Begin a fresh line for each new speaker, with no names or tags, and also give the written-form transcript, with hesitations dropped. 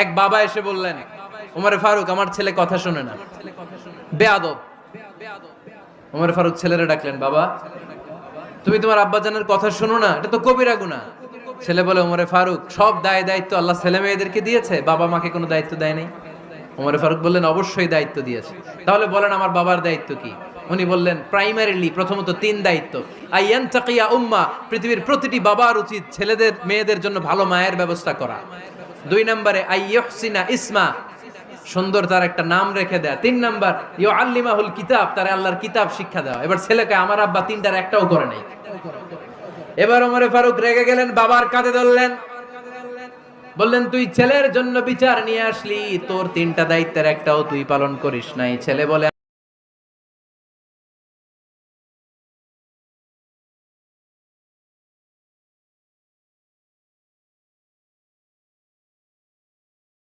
এক বাবা এসে বললেন, ওমরে ফারুক, আমার ছেলে কথা শোনে না, বেয়াদব। ওমরে ফারুক ছেলেরে ডাকলেন, বাবা তুমি তোমার আব্বাজানের কথা শোনো না, এটা তো কবিরা গুনাহ। ছেলে বলে, ওমরে ফারুক, সব দায় দায়িত্ব আল্লাহ ছেলে মেয়েদেরকে দিয়েছে, বাবা মাকে কোনো দায়িত্ব দেয় নাই? ওমরে ফারুক বললেন, অবশ্যই দায়িত্ব দিয়েছে। তাহলে বলেন আমার বাবার দায়িত্ব কি? উনি বললেন, প্রাইমারিলি প্রথমত 3 দায়িত্ব। আইয়ান তাকিয়া উম্মা, পৃথিবীর প্রতিটি বাবার উচিত ছেলেদের মেয়েদের জন্য ভালো মায়ের ব্যবস্থা করা। 2 নম্বরে আইয়ুহসিনা ইসমা, সুন্দর তার একটা নাম রেখে দেয়া। 3 নাম্বার ইউআল্লিমাহুল কিতাব, তার আল্লাহর কিতাব শিক্ষা দেওয়া। এবার ছেলেকে আমার আব্বা 3টার একটাও করে নাই। এবার ওমরে ফারুক রেগে গেলেন, বাবার কাঁধে ধরলেন, বললেন, তুই ছেলের জন্য বিচার নিয়ে আসলি, তোর 3টা দায়িত্বের একটাও তুই পালন করিস নাই। ছেলে বলে,